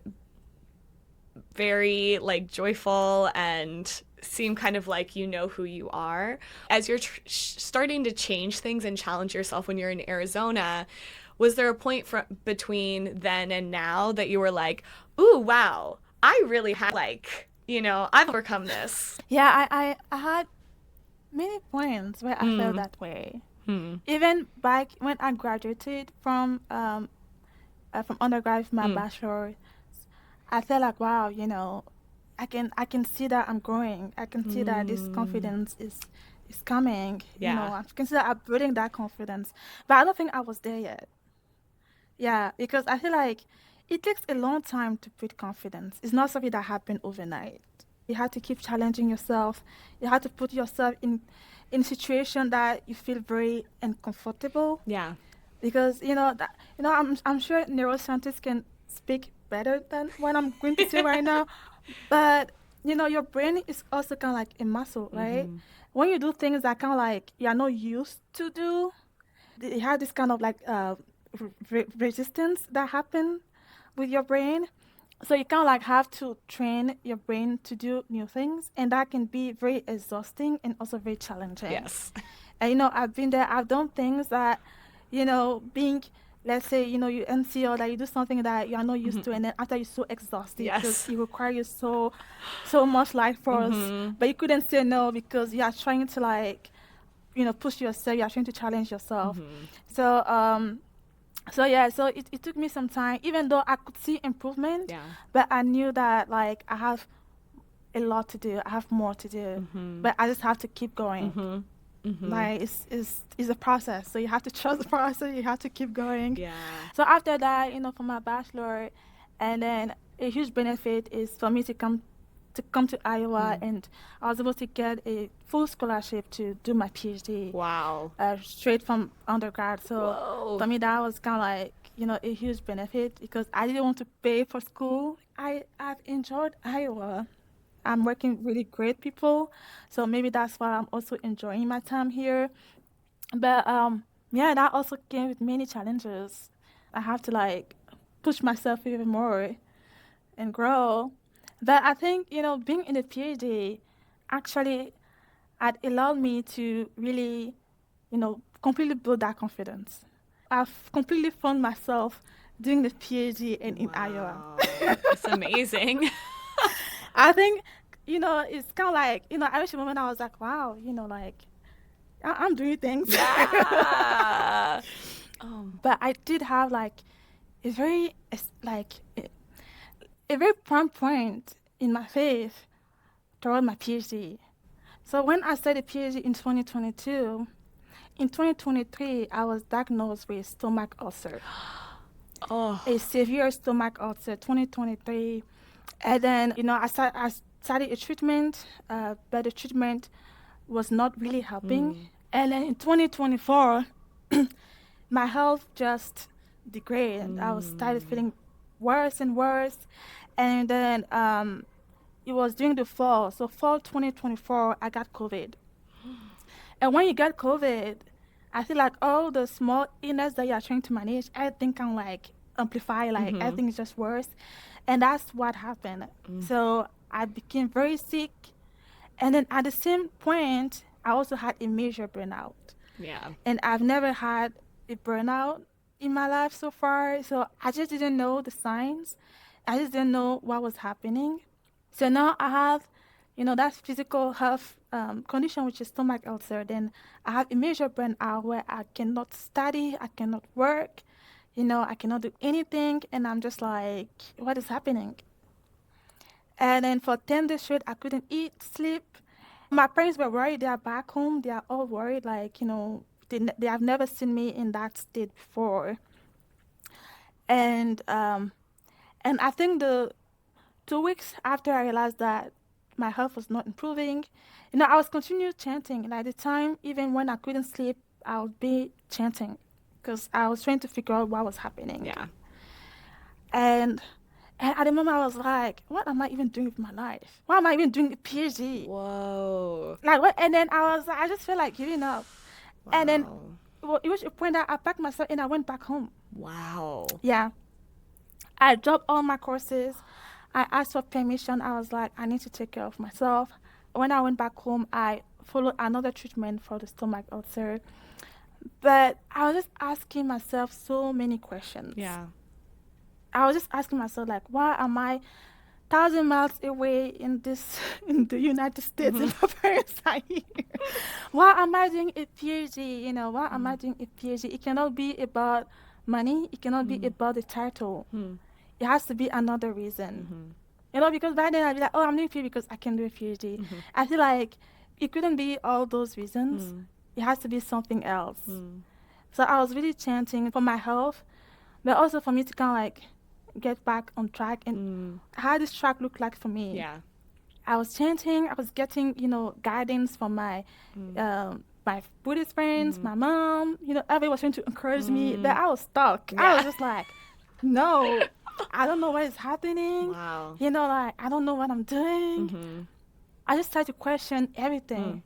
very like joyful and seem kind of like you know who you are. As you're starting to change things and challenge yourself when you're in Arizona, was there a point between then and now that you were like, ooh, wow, I really have like, you know, I've overcome this? Yeah, I had many points where I felt that way. Even back when I graduated from undergrad with my bachelor, I felt like, wow, you know, I can see that I'm growing. I can see that this confidence is coming. Yeah. You know, I can see that I'm building that confidence. But I don't think I was there yet. Yeah, because I feel like it takes a long time to build confidence. It's not something that happened overnight. You have to keep challenging yourself. You have to put yourself in a situation that you feel very uncomfortable. Yeah. Because I'm sure neuroscientists can speak better than what I'm going to say right now, but you know, your brain is also kind of like a muscle, right? When you do things that kind of like you're not used to do, you have this kind of like resistance that happen with your brain. So you kind of like have to train your brain to do new things, and that can be very exhausting and also very challenging. Yes. And you know, I've been there. I've done things that, you know, being let's say, you MC or that you do something that you are not used to, and then after you're so exhausted because it requires you so much life force, but you couldn't say no because you are trying to like, push yourself, you are trying to challenge yourself. So it took me some time, even though I could see improvement, but I knew that like I have a lot to do, I have more to do, but I just have to keep going. Like it's a process, so you have to trust the process, you have to keep going. So after that, for my bachelor, and then a huge benefit is for me to come to Iowa, and I was able to get a full scholarship to do my PhD. Wow. Straight from undergrad. So for me, that was kind of like, a huge benefit because I didn't want to pay for school. I've enjoyed Iowa. I'm working with really great people, so maybe that's why I'm also enjoying my time here. But that also came with many challenges. I have to like push myself even more and grow. But I think, being in the PhD actually had allowed me to really, completely build that confidence. I've completely found myself doing the PhD in Iowa. It's amazing. I think, it's kind of like, I reached a moment I was like, wow, like, I'm doing things. Yeah. But I did have like a very, a very prime point in my faith toward my PhD. So when I started PhD in 2022, in 2023, I was diagnosed with stomach ulcer. A severe stomach ulcer, 2023. And then, I started a treatment, but the treatment was not really helping. And then in 2024, my health just degraded. I started feeling worse and worse. And then it was during the fall. So fall 2024, I got COVID. And when you get COVID, I feel like all the small illness that you are trying to manage, everything can like amplify, like everything is just worse. And that's what happened. So I became very sick. And then at the same point, I also had a major burnout. Yeah. And I've never had a burnout in my life so far. So I just didn't know the signs. I just didn't know what was happening. So now I have, that physical health condition, which is stomach ulcer. Then I have a major burnout where I cannot study, I cannot work, I cannot do anything. And I'm just like, what is happening? And then for 10 days straight, I couldn't eat, sleep. My parents were worried. They are back home. They are all worried. Like, they have never seen me in that state before. And I think the 2 weeks after I realized that my health was not improving, I was continuing chanting. And at the time, even when I couldn't sleep, I would be chanting because I was trying to figure out what was happening. Yeah. And at the moment, I was like, what am I even doing with my life? Why am I even doing a PhD? Whoa. Like, what? And then I just felt like giving up. Wow. And then it was a point that I packed myself and I went back home. Wow. Yeah. I dropped all my courses. I asked for permission. I was like, I need to take care of myself. When I went back home, I followed another treatment for the stomach ulcer. But I was just asking myself so many questions. Yeah. I was just asking myself, like, why am I 1,000 miles away in the United States and my parents are here? Why am I doing a PhD? Why am I doing a PhD? It cannot be about money. It cannot be about the title. It has to be another reason. Because by then I'd be like, oh, I'm doing PhD because I can do a PhD. I feel like it couldn't be all those reasons. It has to be something else. So I was really chanting for my health, but also for me to kind of like get back on track and how this track looked like for me. Yeah. I was chanting, I was getting, guidance from my my Buddhist friends, my mom, everybody was trying to encourage me, but I was stuck. Yeah. I was just like, no, I don't know what is happening. Wow. Like, I don't know what I'm doing. I just started to question everything.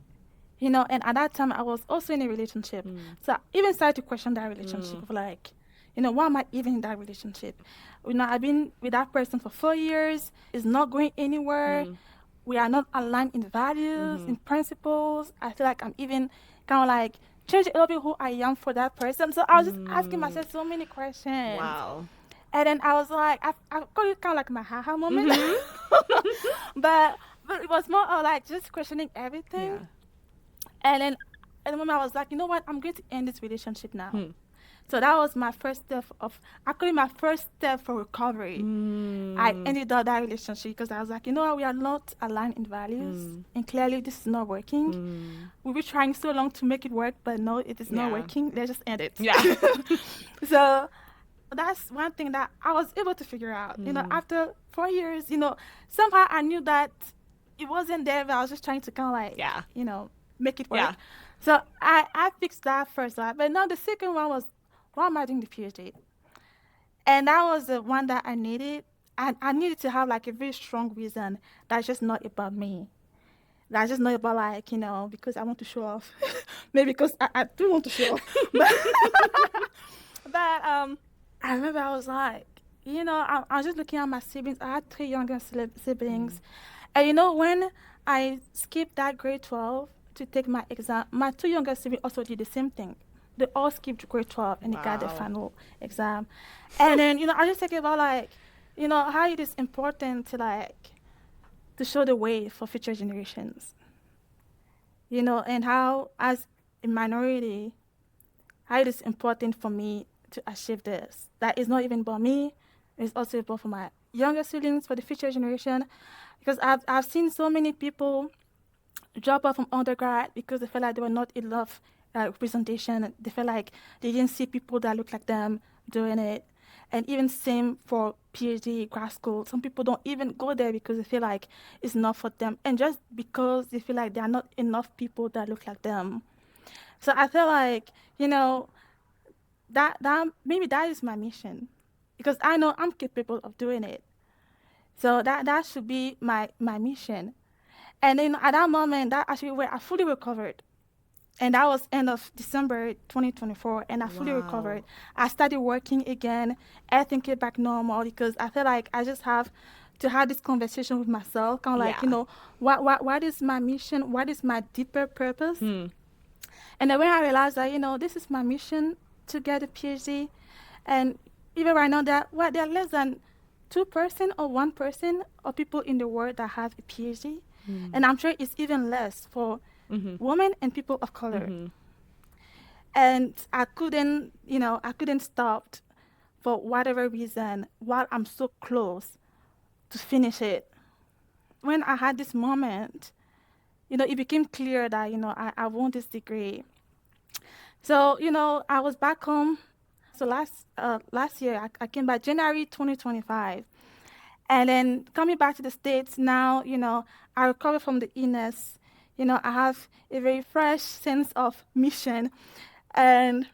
And at that time I was also in a relationship. So I even started to question that relationship of like, why am I even in that relationship? I've been with that person for 4 years. It's not going anywhere. We are not aligned in values, in principles. I feel like I'm even kind of like change a little bit who I am for that person. So I was just asking myself so many questions. Wow. And then I was like, I call it kind of like my haha moment. but it was more of like just questioning everything. Yeah. And then at the moment I was like, you know what, I'm going to end this relationship now. So that was my first step my first step for recovery. I ended up that relationship because I was like, you know what, we are not aligned in values. And clearly this is not working. We were trying so long to make it work, but no, it is not working. Let's just end it. Yeah. So that's one thing that I was able to figure out. You know, after 4 years, you know, somehow I knew that it wasn't there, but I was just trying to kind of like, you know, make it work. Yeah. So I fixed that first one. But now the second one was, why am I doing the Ph.D.? And that was the one that I needed. And I needed to have like a very strong reason that's just not about me. That's just not about like, you know, because I want to show off. Maybe because I do want to show off. But I remember I was like, you know, I was just looking at my siblings. I had 3 younger siblings. And, you know, when I skipped that grade 12 to take my exam, my 2 younger siblings also did the same thing. They all skipped grade 12 and they got their final exam. And then, you know, I was just thinking about like, you know, how it is important to like, to show the way for future generations. You know, and how as a minority, how it is important for me to achieve this. That is not even about me, it's also about for my younger siblings, for the future generation. Because I've seen so many people drop out from undergrad because they felt like they were not enough representation. They felt like they didn't see people that look like them doing it. And even same for PhD, grad school. Some people don't even go there because they feel like it's not for them. And just because they feel like there are not enough people that look like them. So I feel like, you know, that maybe that is my mission. Because I know I'm capable of doing it. So that should be my mission. And then at that moment, that actually where I fully recovered. And that was end of December 2024, and I fully recovered. I started working again. Everything came back normal because I feel like I just have to have this conversation with myself, kind of like, you know, what is my mission? What is my deeper purpose? And then when I realized that, you know, this is my mission to get a PhD, and even right now, there are less than 2% or 1% of people in the world that have a PhD, and I'm sure it's even less for women and people of color. And I couldn't stop for whatever reason while I'm so close to finish it. When I had this moment, you know, it became clear that, you know, I want this degree. So, you know, I was back home. So last year, I came back January 2025. And then coming back to the States now, you know, I recovered from the illness. You know, I have a very fresh sense of mission. And,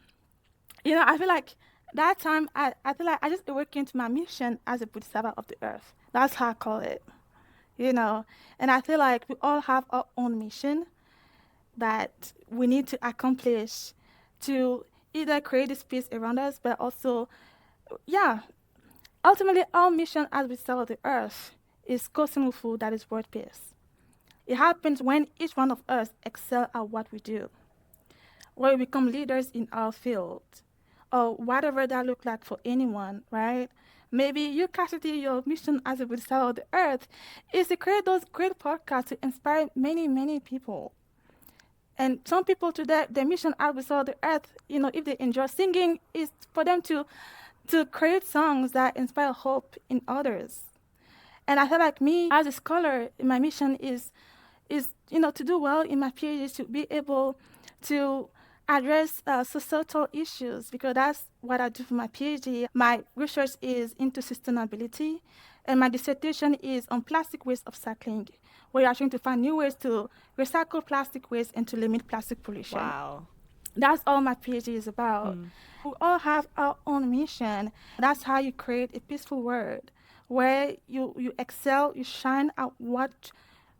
you know, I feel like that time, I feel like I just awakened to my mission as a Bodhisattva of the earth. That's how I call it, you know. And I feel like we all have our own mission that we need to accomplish to either create a space around us, but also, ultimately our mission as Bodhisattva of the earth is causing with food that is world peace. It happens when each one of us excel at what we do, where we become leaders in our field, or whatever that looks like for anyone, right? Maybe you, Cassidy, your mission as a Bodhisattva of the earth is to create those great podcasts to inspire many, many people. And some people today, their mission as Bodhisattva of the earth, you know, if they enjoy singing, is for them to create songs that inspire hope in others. And I feel like me, as a scholar, my mission is you know, to do well in my PhD, to be able to address societal issues, because that's what I do for my PhD. My research is into sustainability, and my dissertation is on plastic waste upcycling, where we are trying to find new ways to recycle plastic waste and to limit plastic pollution. Wow. That's all my PhD is about. We all have our own mission. That's how you create a peaceful world, where you excel, you shine at what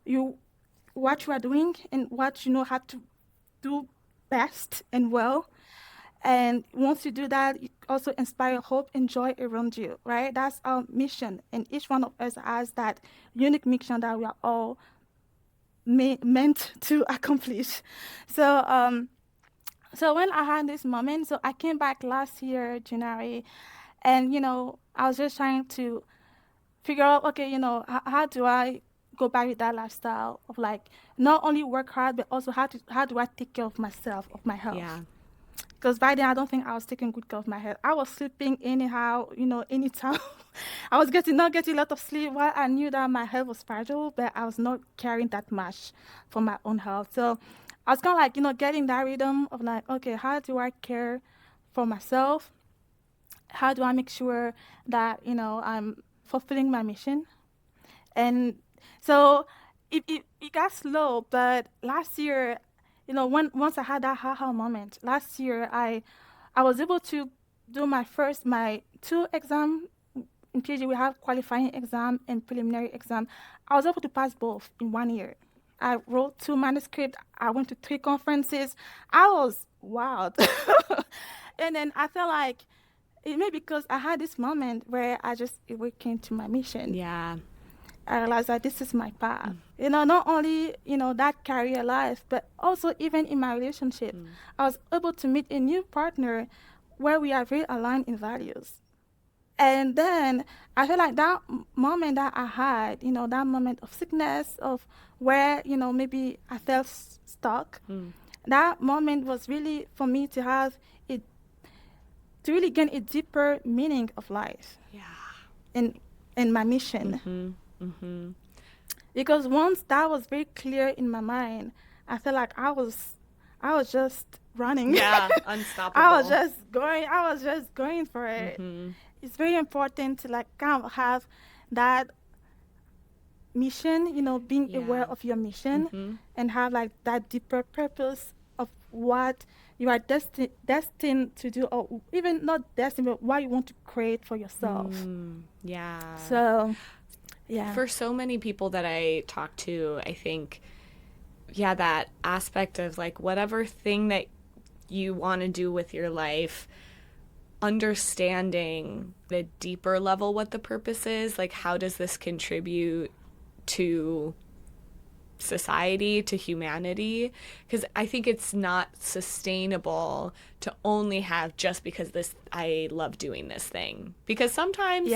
you are doing and what you know how to do best and well. And once you do that, you also inspire hope and joy around you, right? That's our mission. And each one of us has that unique mission that we are all meant to accomplish. So So when I had this moment, so I came back last year, January, and I was just trying to figure out, okay, how do I go back with that lifestyle of like not only work hard, but also how do I take care of myself, of my Yeah. health? Because by then I don't think I was taking good care of my health. I was sleeping anyhow, anytime. I was not getting a lot of sleep. While I knew that my health was fragile, but I was not caring that much for my own health. So I was kind of like, getting that rhythm of like, okay, how do I care for myself? How do I make sure that I'm fulfilling my mission? And so it got slow, but last year, once I had that haha moment, last year I was able to do my two exam in PhD. We have qualifying exam and preliminary exam. I was able to pass both in 1 year. I wrote two manuscripts. I went to three conferences. I was wild. And then I felt like it may because I had this moment where I just awakened to my mission. Yeah. I realized that this is my path. Not only, that career life, but also even in my relationship, I was able to meet a new partner where we are very aligned in values. And then I feel like that moment that I had, that moment of sickness, of where, maybe I felt stuck, that moment was really for me to have it, to really gain a deeper meaning of life. Yeah. In my mission. Because once that was very clear in my mind, I felt like I was just running. Yeah, unstoppable. I was just going for it. It's very important to like kind of have that mission, being aware of your mission and have like that deeper purpose of what you are destined to do, or even not destined, but what you want to create for yourself. Yeah. So, yeah. For so many people that I talk to, I think, yeah, that aspect of like whatever thing that you want to do with your life, understanding the deeper level what the purpose is, like how does this contribute to society, to humanity, because I think it's not sustainable to only have just because I love doing this thing, because sometimes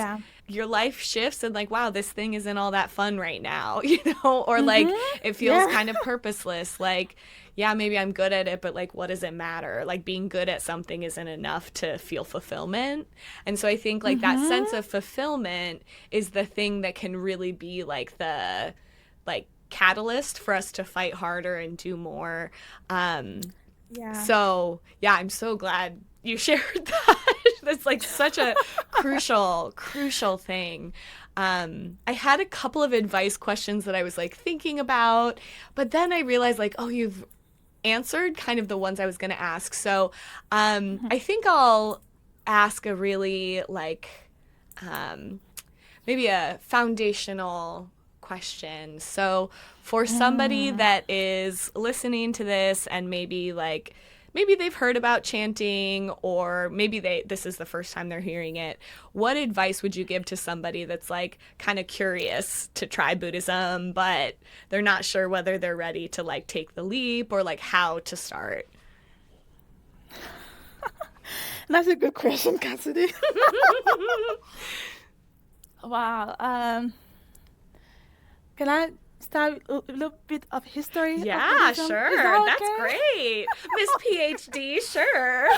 your life shifts and like, wow, this thing isn't all that fun right now, or like it feels kind of purposeless, like yeah, maybe I'm good at it, but like what does it matter? Like being good at something isn't enough to feel fulfillment. And so I think like that sense of fulfillment is the thing that can really be like the catalyst for us to fight harder and do more. So yeah, I'm so glad you shared that. That's like such a crucial thing. I had a couple of advice questions that I was like thinking about, but then I realized like, oh, you've answered kind of the ones I was going to ask. So I think I'll ask a really like maybe a foundational question. So for somebody that is listening to this and maybe they've heard about chanting, or maybe this is the first time they're hearing it, what advice would you give to somebody that's like kind of curious to try Buddhism, but they're not sure whether they're ready to like take the leap or like how to start? That's a good question, Cassidy. Wow. Can I start with a little bit of history? Yeah, of sure. that That's okay? great. Miss Ph.D., sure.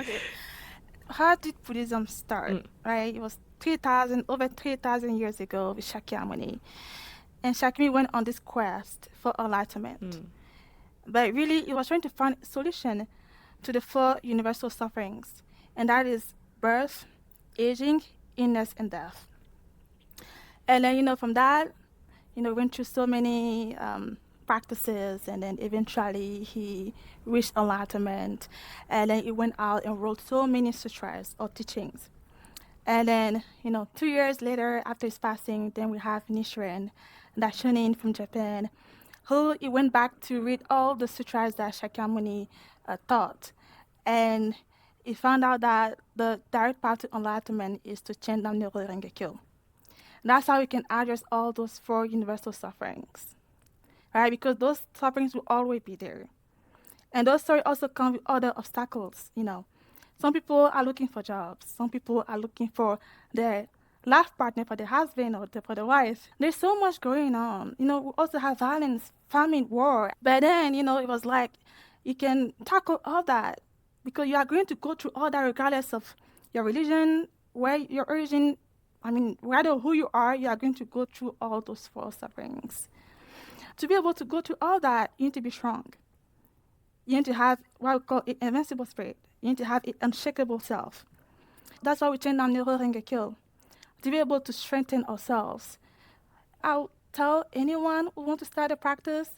Okay. How did Buddhism start? Right? It was over 3,000 years ago with Shakyamuni. And Shakyamuni went on this quest for enlightenment. But really, he was trying to find a solution to the four universal sufferings. And that is birth, aging, illness, and death. And then, from that, went through so many practices, and then eventually he reached enlightenment. And then he went out and wrote so many sutras or teachings. And then, 2 years later, after his passing, then we have Nichiren, Daishonin from Japan, who he went back to read all the sutras that Shakyamuni taught. And he found out that the direct path to enlightenment is to chant Nam-myoho-renge-kyo. That's how we can address all those four universal sufferings, right? Because those sufferings will always be there. And those stories also come with other obstacles, Some people are looking for jobs. Some people are looking for their life partner, for the husband or for the wife. There's so much going on. We also have violence, famine, war. But then, it was like you can tackle all that because you are going to go through all that regardless of your religion, where your origin, rather who you are going to go through all those four sufferings. To be able to go through all that, you need to be strong. You need to have what we call an invincible spirit. You need to have an unshakable self. That's why we chant Nam-myoho-renge-kyo, to be able to strengthen ourselves. I'll tell anyone who wants to start a practice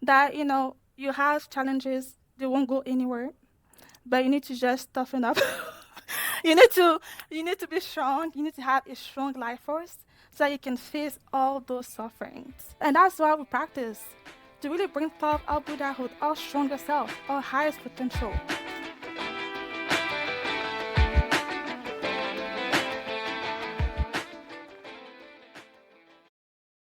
that, you have challenges, they won't go anywhere, but you need to just toughen up. you need to be strong. You need to have a strong life force so that you can face all those sufferings. And that's why we practice, to really bring forth our Buddhahood, our stronger self, our highest potential.